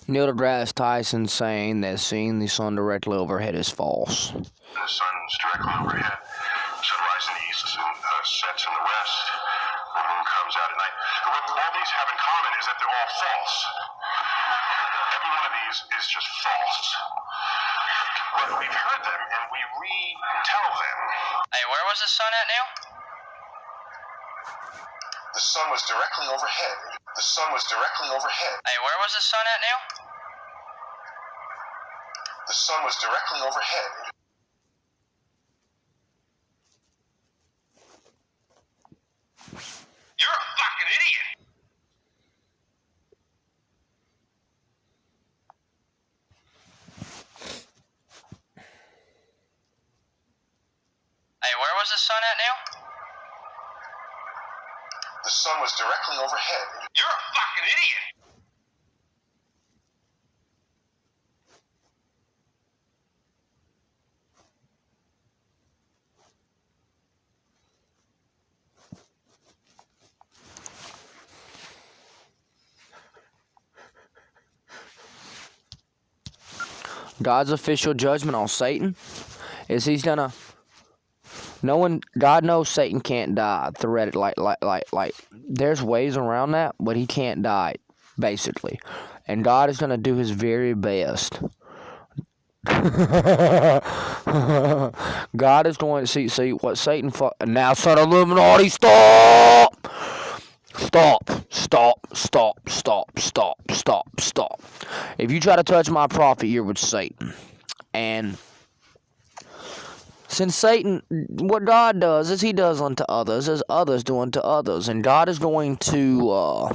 Neil deGrasse Tyson saying that seeing the sun directly overhead is false. The sun's directly overhead. Sun rises in the east and sets in the west. The moon comes out at night. What all these have in common is that they're all false. Every one of these is just false. But we've heard them and we retell them. Hey, where was the sun at, Neil? The sun was directly overhead. The sun was directly overhead. Hey, where was the sun at, Neil? The sun was directly overhead. You're a fucking idiot! Hey, where was the sun at, Neil? The sun was directly overhead. You're a fucking idiot! God's official judgment on Satan is he's gonna. God knows Satan can't die. Theoretically, like, there's ways around that, but he can't die, basically. And God is gonna do his very best. God is going to see what Satan. Now, son of Illuminati, stop! Stop. If you try to touch my prophet, you're with Satan. And since Satan, what God does is he does unto others as others do unto others. And God is going to,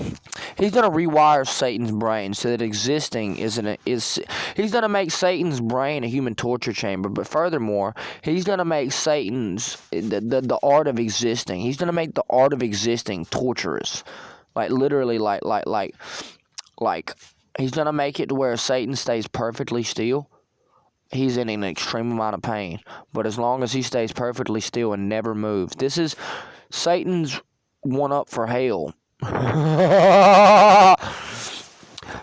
he's going to rewire Satan's brain so that existing he's going to make Satan's brain a human torture chamber. But furthermore, he's going to make Satan's, the art of existing, he's going to make the art of existing torturous. Like, literally, like, he's going to make it to where Satan stays perfectly still. He's in an extreme amount of pain. But as long as he stays perfectly still and never moves. This is Satan's one-up for hell.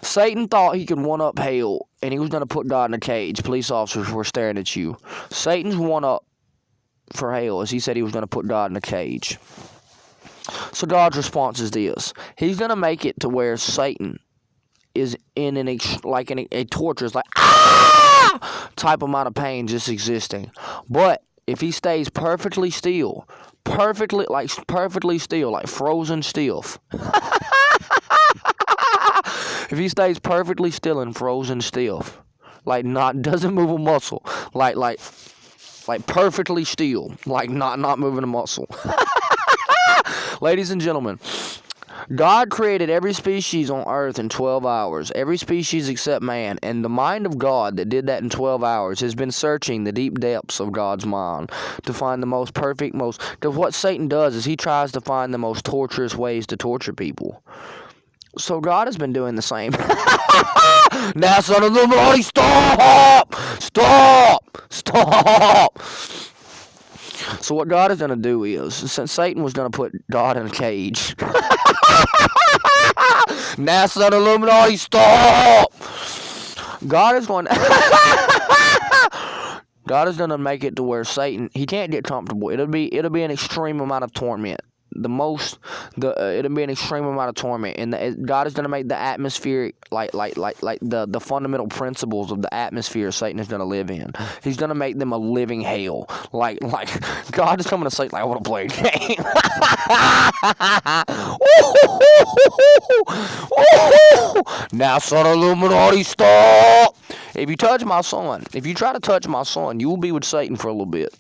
Satan thought he could one-up hell, and he was going to put God in a cage. Police officers were staring at you. Satan's one-up for hell is he said he was going to put God in a cage. So God's response is this. He's going to make it to where Satan is in a torturous, like, type amount of pain just existing. But if he stays perfectly still, like frozen stiff. If he stays perfectly still and frozen stiff, like doesn't move a muscle, like perfectly still, like not moving a muscle. Ladies and gentlemen, God created every species on earth in 12 hours, every species except man, and the mind of God that did that in 12 hours has been searching the deep depths of God's mind to find the most perfect, what Satan does is he tries to find the most torturous ways to torture people. So God has been doing the same. Now, son of Illuminati, stop! So what God is going to do is, since Satan was going to put God in a cage, now, son of Illuminati, stop! God is going to make it to where Satan, he can't get comfortable. It'll be an extreme amount of torment. It'll be an extreme amount of torment, and God is going to make the atmosphere like the fundamental principles of the atmosphere Satan is going to live in. He's going to make them a living hell. Like God is coming to Satan like, I want to play a game. Now, son of Illuminati, stop! If you touch my son, if you try to touch my son, you will be with Satan for a little bit.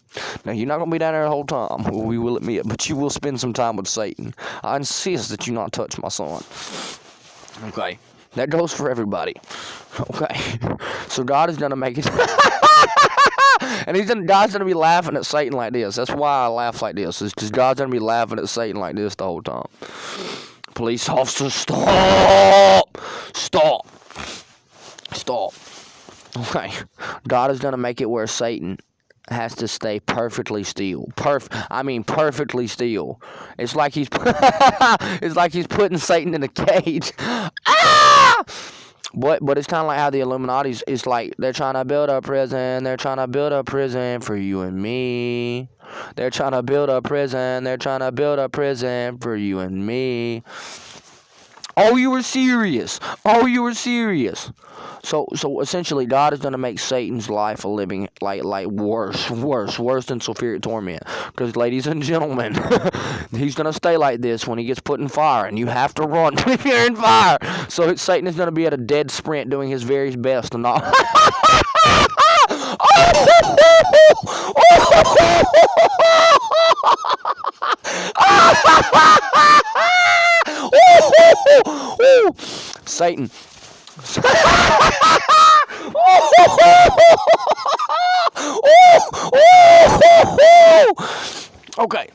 Now, you're not going to be down there the whole time, we will admit, but you will spend some time with Satan. I insist that you not touch my son. Okay? That goes for everybody. Okay? So God is going to make it... And God's going to be laughing at Satan like this. That's why I laugh like this. It's because God's going to be laughing at Satan like this the whole time. Police officers, stop! Okay. God is going to make it where Satan has to stay perfectly still. Perfectly still. It's like he's putting Satan in a cage. But it's kind of like how the Illuminati's. It's like they're trying to build a prison. They're trying to build a prison for you and me. They're trying to build a prison. They're trying to build a prison for you and me. Oh, you were serious. Oh, you were serious. So essentially, God is gonna make Satan's life a living like worse than sulfuric torment. Because, ladies and gentlemen, he's gonna stay like this when he gets put in fire, and you have to run when you're in fire. So Satan is gonna be at a dead sprint, doing his very best to not. Satan. Okay.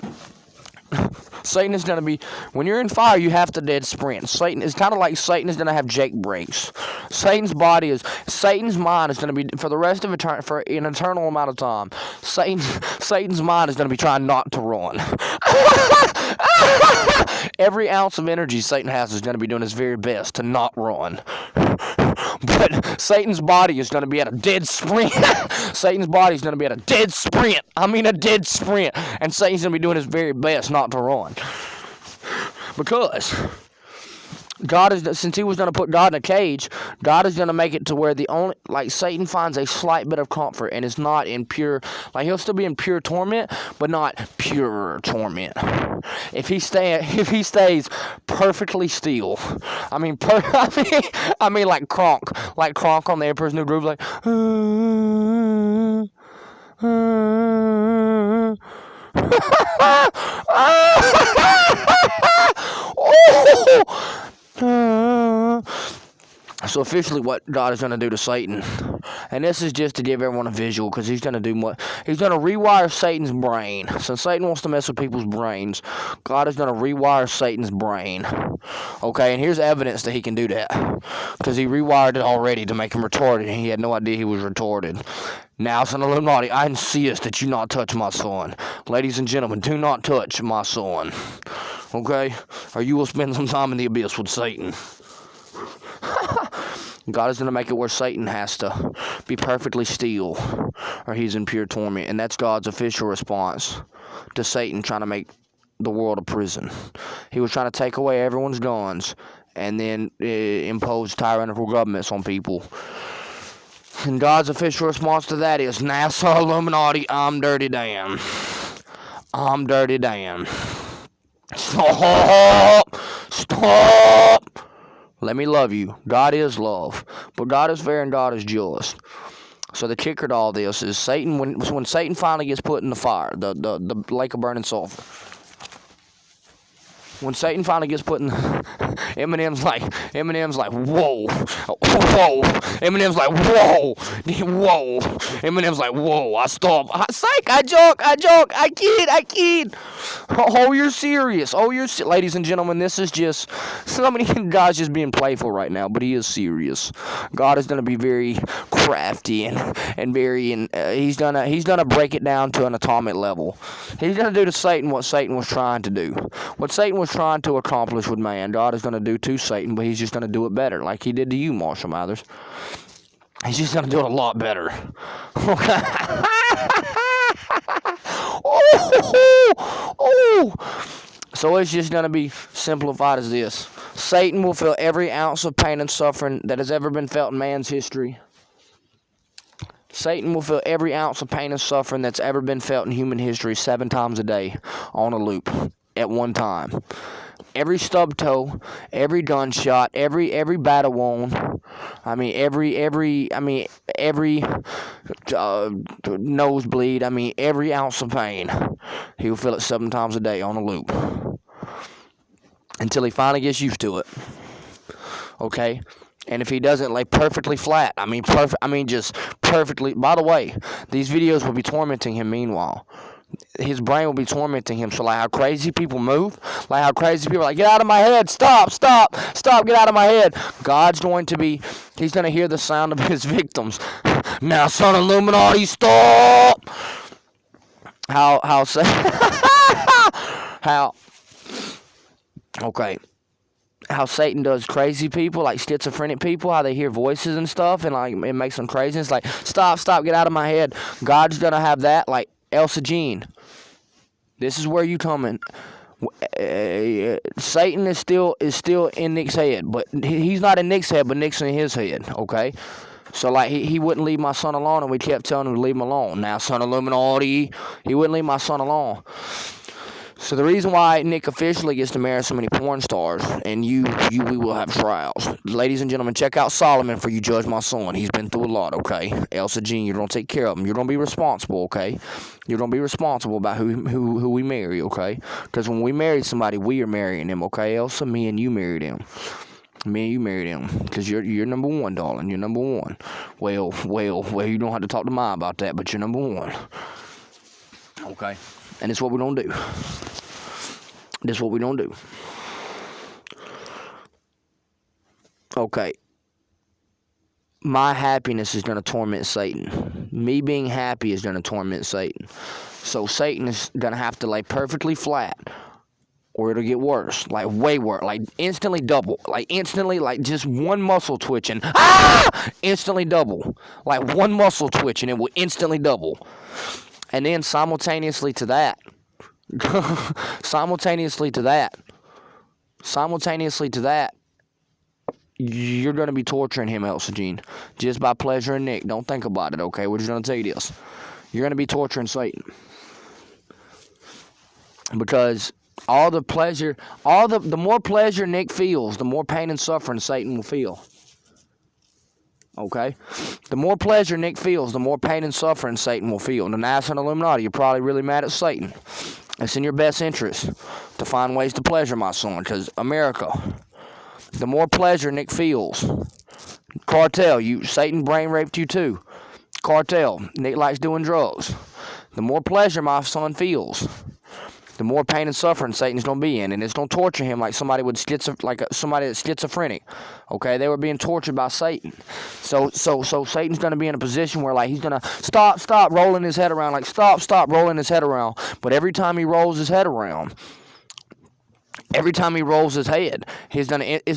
Satan is going to be, when you're in fire, you have to dead sprint. Satan is kind of like Satan is going to have Jake breaks. Satan's mind is going to be, for the rest of eternity, for an eternal amount of time, Satan's mind is going to be trying not to run. Every ounce of energy Satan has is going to be doing his very best to not run. But Satan's body is going to be at a dead sprint. Satan's body is going to be at a dead sprint. I mean a dead sprint. And Satan's going to be doing his very best not to run. Because since he was going to put God in a cage, God is going to make it to where Satan finds a slight bit of comfort and is not in pure, he'll still be in pure torment, but not pure torment. If he stays perfectly still, I mean like Kronk on the Emperor's New Groove, like. So officially what God is going to do to Satan, and this is just to give everyone a visual, because he's going to do what? He's going to rewire Satan's brain. Since Satan wants to mess with people's brains, God is going to rewire Satan's brain. Okay, and here's evidence that he can do that, because he rewired it already to make him retarded, and he had no idea he was retarded. Now, son of Illuminati, I insist that you not touch my son. Ladies and gentlemen, do not touch my son. Okay? Or you will spend some time in the abyss with Satan. God is going to make it where Satan has to be perfectly still, or he's in pure torment. And that's God's official response to Satan trying to make the world a prison. He was trying to take away everyone's guns and then impose tyrannical governments on people. And God's official response to that is, NASA Illuminati, I'm Dirty Dan. I'm Dirty Dan. Stop! Stop! Let me love you. God is love. But God is fair and God is just. So the kicker to all this is Satan, when Satan finally gets put in the fire, the lake of burning sulfur. When Satan finally gets put in, Eminem's like, whoa, whoa. Eminem's like, whoa, whoa. Eminem's like, whoa, I stop. Psych, I joke, I kid. Oh, you're serious. Ladies and gentlemen, this is just, somebody, God's just being playful right now, but he is serious. God is going to be very crafty and very, he's gonna break it down to an atomic level. He's going to do to Satan what Satan was trying to do. What Satan was trying to accomplish with man, God is going to do to Satan, but he's just going to do it better, like he did to you, Marshall Mathers. He's just going to do it a lot better. Okay. So it's just going to be simplified as this. Satan will feel every ounce of pain and suffering that has ever been felt in man's history. Satan will feel every ounce of pain and suffering that's ever been felt in human history 7 times a day on a loop at one time. Every stub toe, every gunshot, every battle wound, every nosebleed, every ounce of pain, he will feel it 7 times a day on a loop until he finally gets used to it. Okay? And if he doesn't lay perfectly flat, just perfectly. By the way, these videos will be tormenting him meanwhile. His brain will be tormenting him. So, like how crazy people move, like how crazy people are like, get out of my head, stop, get out of my head. He's going to hear the sound of his victims. Now, son of Illuminati, stop. Okay. how Satan does crazy people, like schizophrenic people, how they hear voices and stuff, and like it makes them crazy. It's like, stop, get out of my head. God's gonna have that, like Elsa Jean. This is where you coming. Satan is still in Nick's head, but he's not in Nick's head, but Nick's in his head. Okay, so like he wouldn't leave my son alone, and we kept telling him to leave him alone. Now, son Illuminati, he wouldn't leave my son alone. So the reason why Nick officially gets to marry so many porn stars, and we will have trials. Ladies and gentlemen, check out Solomon for you judge my son. He's been through a lot, okay? Elsa Jean, you're going to take care of him. You're going to be responsible, okay? You're going to be responsible about who we marry, okay? Because when we marry somebody, we are marrying them, okay? Elsa, me and you married him. Me and you married him. Because you're number one, darling. You're number one. Well, you don't have to talk to Ma about that, but you're number one. Okay? And it's what we're going to do. This is what we don't do. Okay. My happiness is going to torment Satan. Me being happy is going to torment Satan. So Satan is going to have to lay perfectly flat, or it'll get worse. Like way worse. Like instantly double. Like instantly, like just one muscle twitching. Ah! Instantly double. Like one muscle twitching, it will instantly double. And then simultaneously to that, you're going to be torturing him, Elsa Jean, just by pleasure and Nick. Don't think about it, okay? We're just going to tell you this. You're going to be torturing Satan. Because the more pleasure Nick feels, the more pain and suffering Satan will feel. Okay? The more pleasure Nick feels, the more pain and suffering Satan will feel. And as an Illuminati, you're probably really mad at Satan. It's in your best interest to find ways to pleasure my son, because America, the more pleasure Nick feels, cartel, Satan brain raped you too. Cartel, Nick likes doing drugs. The more pleasure my son feels, the more pain and suffering Satan's gonna be in, and it's gonna torture him like somebody that's schizophrenic. Okay, they were being tortured by Satan. So Satan's gonna be in a position where like he's gonna stop rolling his head around, like stop rolling his head around. But every time he rolls his head around, it's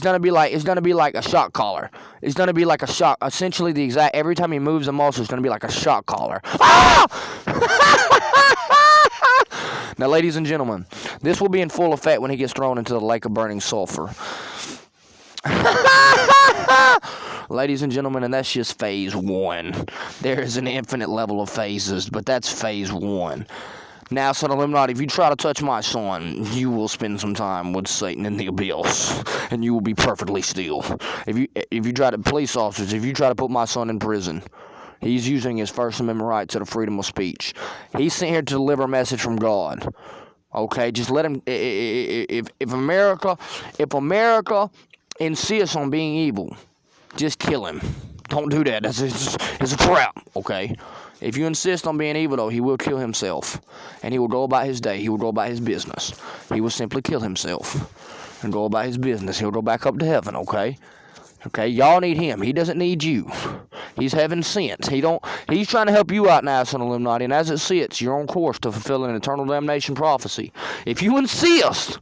gonna be like a shock collar. It's gonna be like a shock. Essentially, every time he moves a muscle, it's gonna be like a shock collar. Ah! Now, ladies and gentlemen, this will be in full effect when he gets thrown into the lake of burning sulfur. Ladies and gentlemen, and that's just phase 1. There is an infinite level of phases, but that's phase 1. Now, son Illuminati, if you try to touch my son, you will spend some time with Satan in the abyss, and you will be perfectly still. If you try to, police officers, if you try to put my son in prison, he's using his First Amendment right to the freedom of speech. He's sent here to deliver a message from God. Okay, just let him. If America insists on being evil, just kill him. Don't do that. It's a trap. Okay. If you insist on being evil, though, he will kill himself, and he will go about his day. He will go about his business. He will simply kill himself and go about his business. He'll go back up to heaven. Okay. Okay, y'all need him. He doesn't need you. He's heaven sent. He's trying to help you out now, son Illuminati, and as it sits, you're on course to fulfill an eternal damnation prophecy. If you insist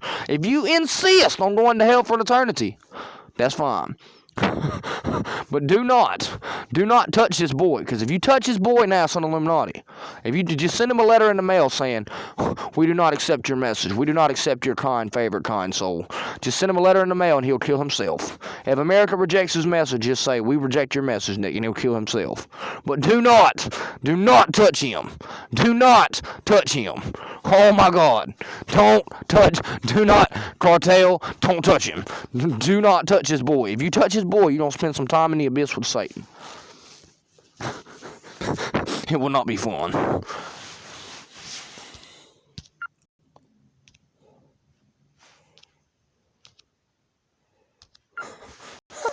on going to hell for an eternity, that's fine. But do not touch this boy, because if you touch this boy now, son Illuminati, if you just send him a letter in the mail saying, we do not accept your message, we do not accept your kind soul, just send him a letter in the mail and he'll kill himself. If America rejects his message, just say, we reject your message, Nick, and he'll kill himself. But do not touch him. Do not touch him. Oh my God. Do not, cartel, don't touch him. Do not touch this boy. If you touch his boy, you're going to spend some time in the abyss with Satan. It will not be fun.